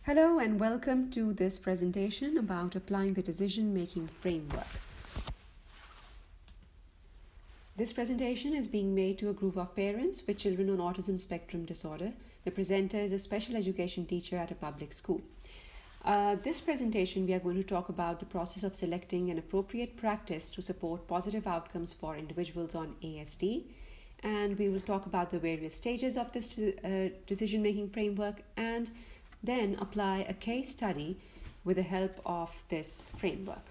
Hello and welcome to this presentation about applying the decision-making framework. This presentation is being made to a group of parents with children on autism spectrum disorder. The presenter is a special education teacher at a public school. This presentation, we are going to talk about the process of selecting an appropriate practice to support positive outcomes for individuals on ASD. And we will talk about the various stages of this decision-making framework and then apply a case study with the help of this framework.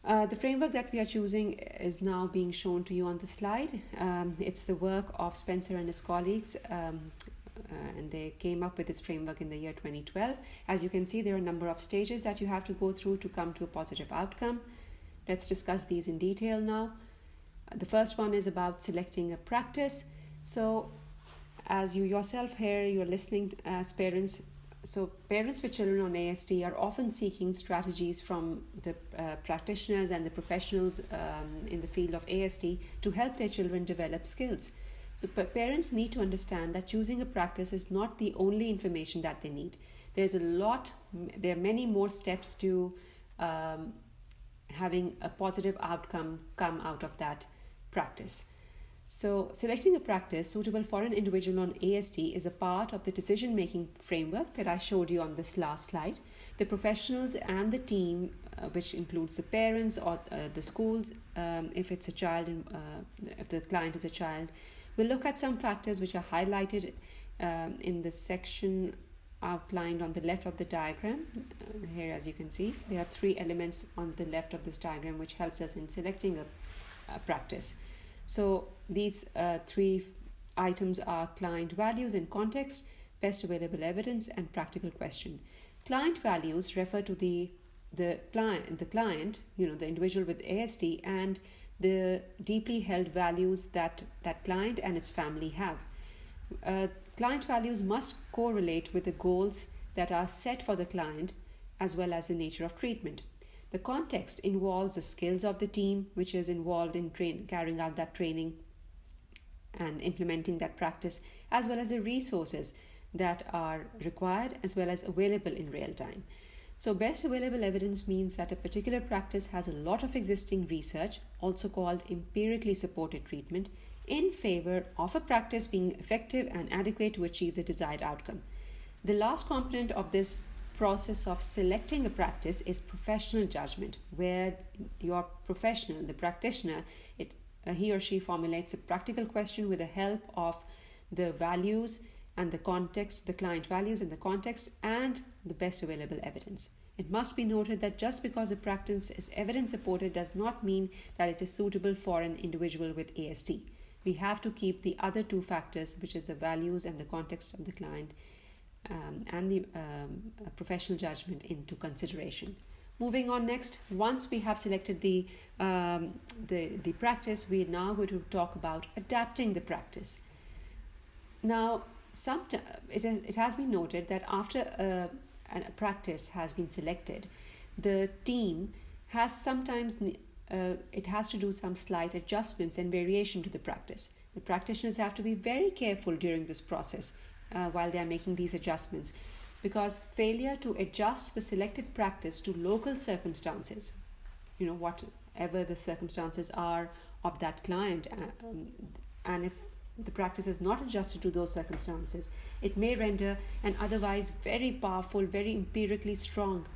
The framework that we are choosing is now being shown to you on the slide. It's the work of Spencer and his colleagues, and they came up with this framework in the year 2012. As you can see, there are a number of stages that you have to go through to come to a positive outcome. Let's discuss these in detail now. The first one is about selecting a practice. So as you yourself here, you're listening as parents. So parents with children on ASD are often seeking strategies from the practitioners and the professionals in the field of ASD to help their children develop skills. So parents need to understand that choosing a practice is not the only information that they need. There are many more steps to having a positive outcome come out of that practice. So selecting a practice suitable for an individual on ASD is a part of the decision-making framework that I showed you on this last slide. The professionals and the team, which includes the parents or the schools, if it's a child, if the client is a child, will look at some factors which are highlighted in the section outlined on the left of the diagram. Here, as you can see, there are 3 elements on the left of this diagram which helps us in selecting a practice. So these 3 items are client values and context, best available evidence, and practical question. Client values refer to the client, the individual with ASD, and the deeply held values that client and its family have. Client values must correlate with the goals that are set for the client as well as the nature of treatment. The context involves the skills of the team, which is involved in carrying out that training and implementing that practice, as well as the resources that are required as well as available in real time. So best available evidence means that a particular practice has a lot of existing research, also called empirically supported treatment, in favor of a practice being effective and adequate to achieve the desired outcome. The last component of this process of selecting a practice is professional judgment, where your professional, the practitioner, he or she formulates a practical question with the help of the values and the context, the client values and the context, and the best available evidence. It must be noted that just because a practice is evidence supported does not mean that it is suitable for an individual with ASD. We have to keep the other 2 factors, which is the values and the context of the client and the professional judgment, into consideration. Moving on next, once we have selected the practice, we are now going to talk about adapting the practice. Now, it has been noted that after a practice has been selected, the team has sometimes it has to do some slight adjustments and variation to the practice. The practitioners have to be very careful during this process while they are making these adjustments, because failure to adjust the selected practice to local circumstances, whatever the circumstances are of that client, and if the practice is not adjusted to those circumstances, it may render an otherwise very powerful, very empirically strong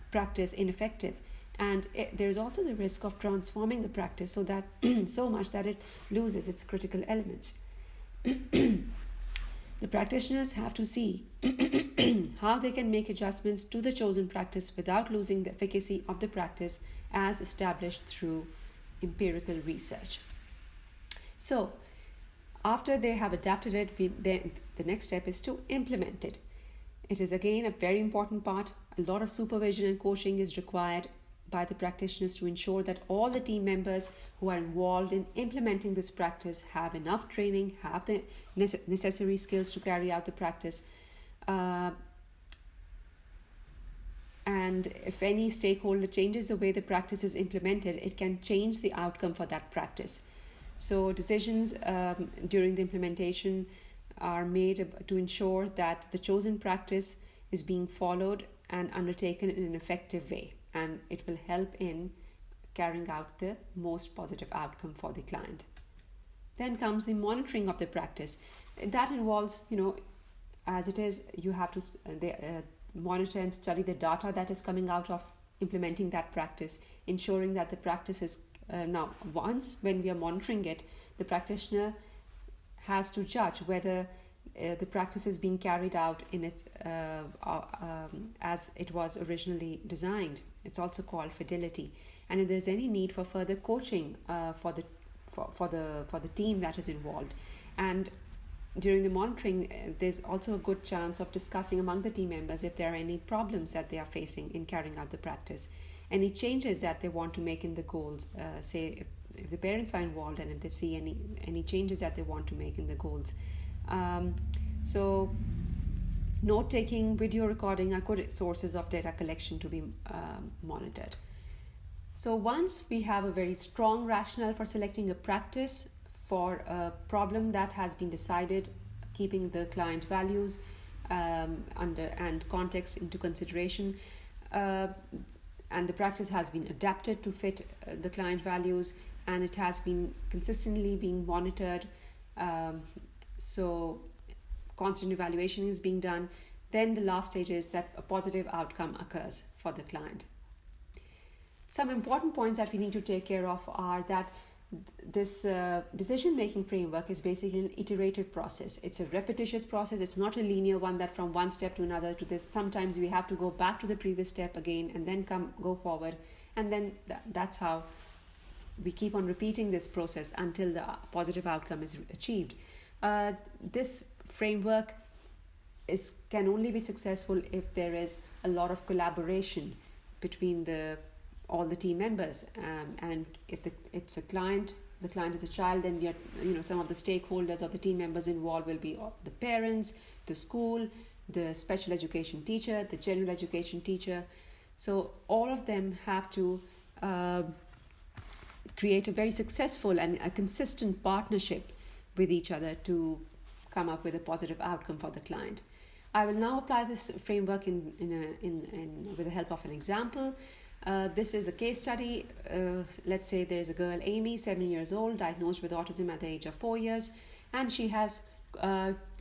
practice ineffective. And there is also the risk of transforming the practice so much that it loses its critical elements. The practitioners have to see how they can make adjustments to the chosen practice without losing the efficacy of the practice as established through empirical research. So, after they have adapted it, the next step is to implement it. It is again a very important part. A lot of supervision and coaching is required by the practitioners to ensure that all the team members who are involved in implementing this practice have enough training, have the necessary skills to carry out the practice. And if any stakeholder changes the way the practice is implemented, it can change the outcome for that practice. So decisions during the implementation are made to ensure that the chosen practice is being followed and undertaken in an effective way, and it will help in carrying out the most positive outcome for the client. Then comes the monitoring of the practice. That involves, as it is, you have to monitor and study the data that is coming out of implementing that practice, ensuring that the practice is now, once when we are monitoring it, the practitioner has to judge whether the practice is being carried out in its as it was originally designed. It's also called fidelity. And if there's any need for further coaching for the team that is involved, and during the monitoring, there's also a good chance of discussing among the team members if there are any problems that they are facing in carrying out the practice, any changes that they want to make in the goals. Say if the parents are involved and if they see any changes that they want to make in the goals. So note taking, video recording are good sources of data collection to be monitored. So once we have a very strong rationale for selecting a practice for a problem that has been decided, keeping the client values and context into consideration, and the practice has been adapted to fit the client values, and it has been consistently being monitored, so constant evaluation is being done, then the last stage is that a positive outcome occurs for the client. Some important points that we need to take care of are that this decision-making framework is basically an iterative process. It's a repetitious process. It's not a linear one that from one step to another to this. Sometimes we have to go back to the previous step again and then go forward. And then that's how we keep on repeating this process until the positive outcome is achieved. This framework can only be successful if there is a lot of collaboration between all the team members, and if it's a client, the client is a child, then some of the stakeholders or the team members involved will be the parents, the school, the special education teacher, the general education teacher. So all of them have to create a very successful and a consistent partnership with each other to come up with a positive outcome for the client. I will now apply this framework with the help of an example. This is a case study. Let's say there's a girl, Amy, 7 years old, diagnosed with autism at the age of 4 years, and she has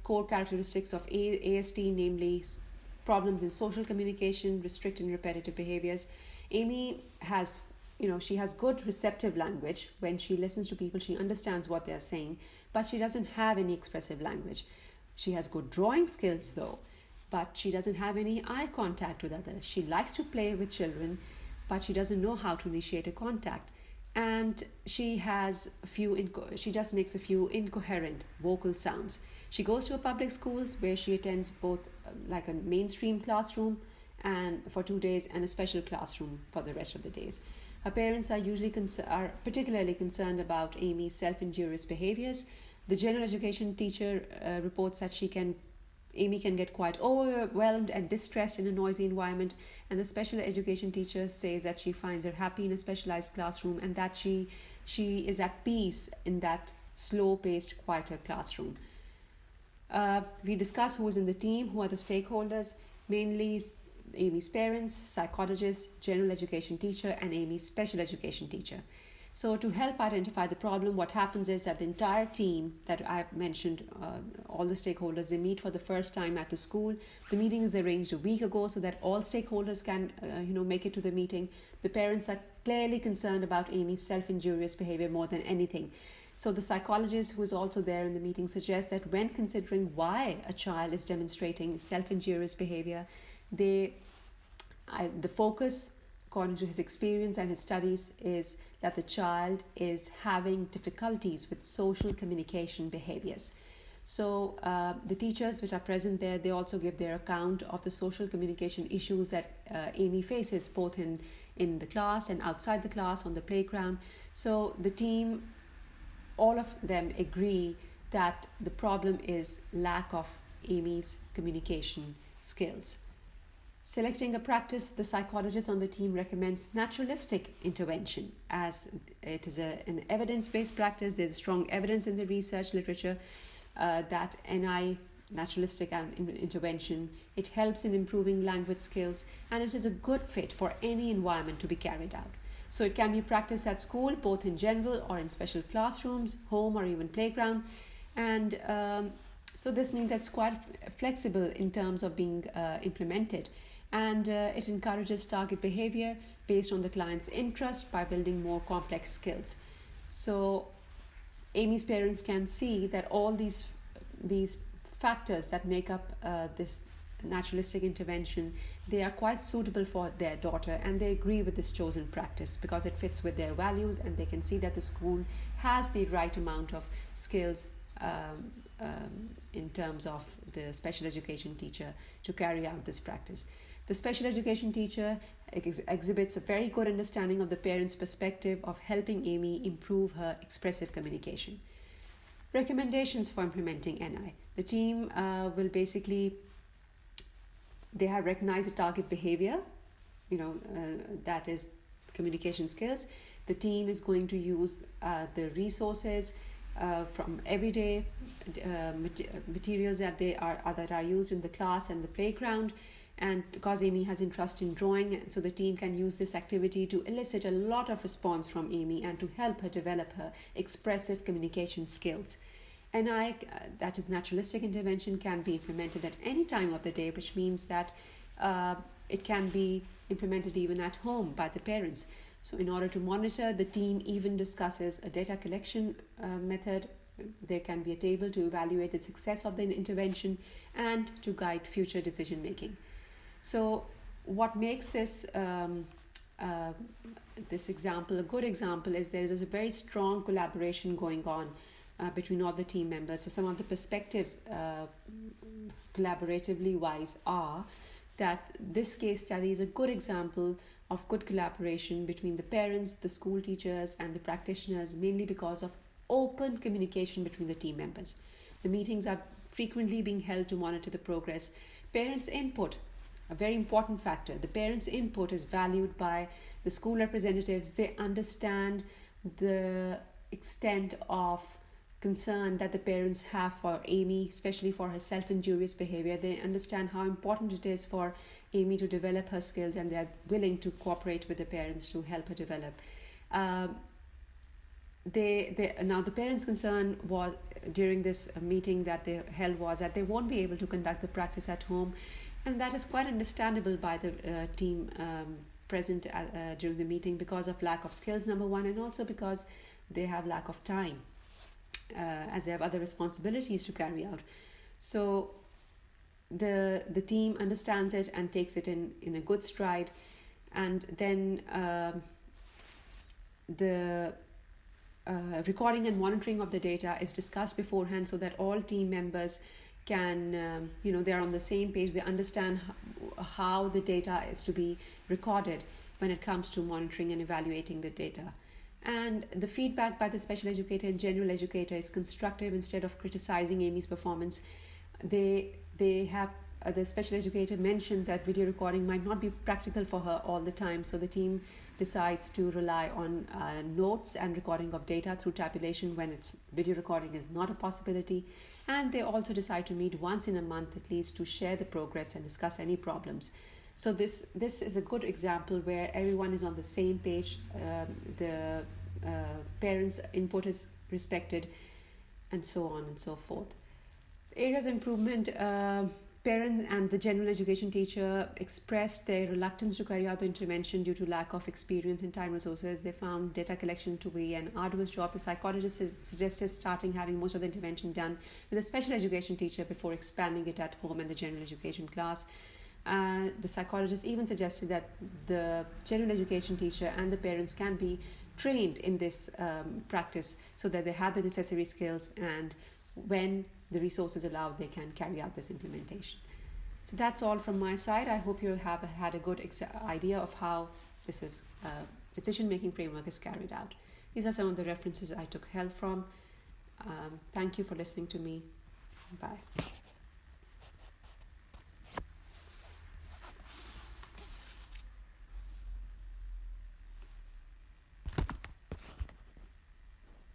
core characteristics of ASD, namely problems in social communication, restricted and repetitive behaviors. Amy has, she has good receptive language. When she listens to people, she understands what they're saying, but she doesn't have any expressive language. She has good drawing skills though, but she doesn't have any eye contact with others. She likes to play with children, but she doesn't know how to initiate a contact. And she just makes a few incoherent vocal sounds. She goes to a public schools where she attends both like a mainstream classroom and for 2 days and a special classroom for the rest of the days. Her parents are particularly concerned about Amy's self-injurious behaviors. The general education teacher reports that Amy can get quite overwhelmed and distressed in a noisy environment, and the special education teacher says that she finds her happy in a specialized classroom and that she is at peace in that slow-paced, quieter classroom. We discuss who is in the team, who are the stakeholders, mainly Amy's parents, psychologists, general education teacher, and Amy's special education teacher. So to help identify the problem, what happens is that the entire team that I've mentioned, all the stakeholders, they meet for the first time at the school. The meeting is arranged a week ago so that all stakeholders can, make it to the meeting. The parents are clearly concerned about Amy's self-injurious behavior more than anything. So the psychologist who is also there in the meeting suggests that when considering why a child is demonstrating self-injurious behavior, the focus, according to his experience and his studies, is that the child is having difficulties with social communication behaviors. So the teachers which are present there, they also give their account of the social communication issues that Amy faces, both in the class and outside the class, on the playground. So the team, all of them agree that the problem is lack of Amy's communication skills. Selecting a practice, the psychologist on the team recommends naturalistic intervention, as it is an evidence-based practice. There's strong evidence in the research literature that NI, Naturalistic Intervention, it helps in improving language skills, and it is a good fit for any environment to be carried out. So it can be practiced at school, both in general or in special classrooms, home or even playground. And so this means that it's quite flexible in terms of being implemented. And it encourages target behavior based on the client's interest by building more complex skills. So Amy's parents can see that all these factors that make up this naturalistic intervention, they are quite suitable for their daughter, and they agree with this chosen practice because it fits with their values, and they can see that the school has the right amount of skills in terms of the special education teacher to carry out this practice. The special education teacher exhibits a very good understanding of the parent's perspective of helping Amy improve her expressive communication. Recommendations for implementing NI. The team will basically, they have recognized the target behavior, that is communication skills. The team is going to use the resources from everyday materials that are used in the class and the playground. And because Amy has interest in drawing, so the team can use this activity to elicit a lot of response from Amy and to help her develop her expressive communication skills. NI, that is naturalistic intervention, can be implemented at any time of the day, which means that it can be implemented even at home by the parents. So in order to monitor, the team even discusses a data collection method. There can be a table to evaluate the success of the intervention and to guide future decision making. So what makes this this example a good example is there is a very strong collaboration going on between all the team members. So some of the perspectives collaboratively wise are that this case study is a good example of good collaboration between the parents, the school teachers and the practitioners, mainly because of open communication between the team members. The meetings are frequently being held to monitor the progress. Parents' input, a very important factor. The parents' input is valued by the school representatives. They understand the extent of concern that the parents have for Amy, especially for her self-injurious behavior. They understand how important it is for Amy to develop her skills, and they're willing to cooperate with the parents to help her develop. Now the parents' concern was during this meeting that they held was that they won't be able to conduct the practice at home, and that is quite understandable by the team present during the meeting because of lack of skills, number one, and also because they have lack of time as they have other responsibilities to carry out. So the team understands it and takes it in a good stride, and then the recording and monitoring of the data is discussed beforehand so that all team members can, they're on the same page. They understand how the data is to be recorded when it comes to monitoring and evaluating the data. And the feedback by the special educator and general educator is constructive. Instead of criticizing Amy's performance, they have the special educator mentions that video recording might not be practical for her all the time, so the team decides to rely on notes and recording of data through tabulation when it's video recording is not a possibility. And they also decide to meet once in a month at least to share the progress and discuss any problems. So this is a good example where everyone is on the same page. The parents' input is respected, and so on and so forth. Areas of improvement. Parent and the general education teacher expressed their reluctance to carry out the intervention due to lack of experience and time resources. They found data collection to be an arduous job. The psychologist suggested having most of the intervention done with a special education teacher before expanding it at home and the general education class. The psychologist even suggested that the general education teacher and the parents can be trained in this practice so that they have the necessary skills, and when the resources allow, they can carry out this implementation. So that's all from my side. I hope you have had a good idea of how this decision-making framework is carried out. These are some of the references I took help from. Thank you for listening to me. Bye.